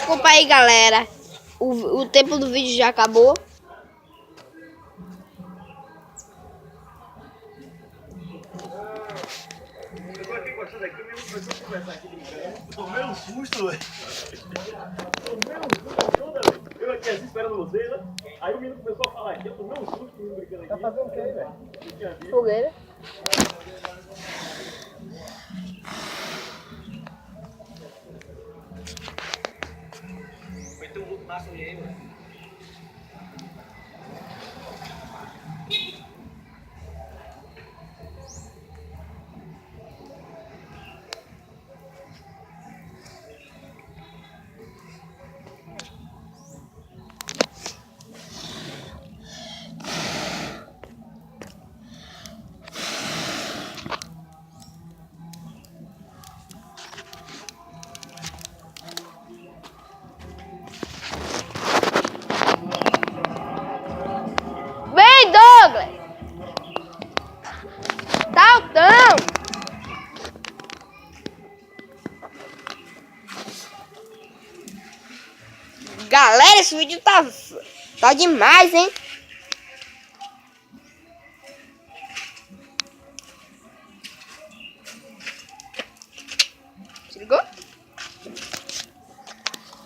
Desculpa aí, galera. O tempo do vídeo já acabou. Eu tô aqui gostando daqui, mesmo começou a conversar aqui brincando. Tomei um susto, velho. Tomei um susto, velho. Eu aqui assim esperando vocês, né? Aí o menino começou a falar aqui, eu tomei um susto, o menino brincando aqui. Tá fazendo o que aí, velho? Não tinha visto. Fogueira. Vai ter um look massa aí, velho. Vem, Douglas! Daltão! Galera, esse vídeo tá demais, hein? Se ligou?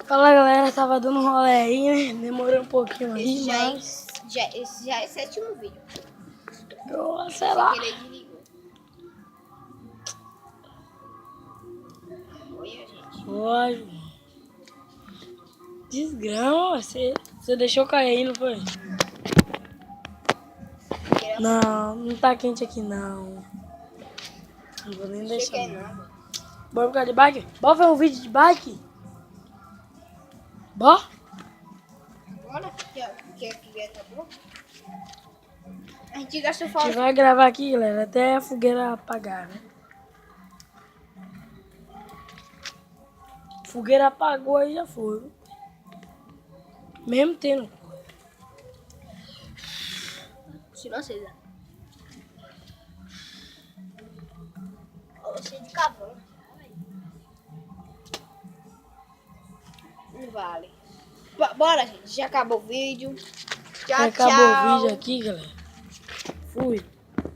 Fala galera, tava dando um rolê aí, né? Demorou um pouquinho aí, Esse mas... já é sétimo vídeo. Eu, sei lá. Ele desligou. Olha, gente. Lógico. Desgrama, você deixou cair aí, não foi? Não, não tá quente aqui não. Não vou nem deixar. Cheguei Não. nada. Bora ficar de bike? Bora fazer um vídeo de bike? Bora? Bora, que acabou. A gente gastou A falta. gente vai gravar aqui, galera, até a fogueira apagar, né? Fogueira apagou aí já foi. Mesmo tendo. Se não acesa. Cheio de cavão. Não vale. Bora, gente. Já acabou o vídeo. Tchau, Acabou tchau. o vídeo aqui, galera. Fui.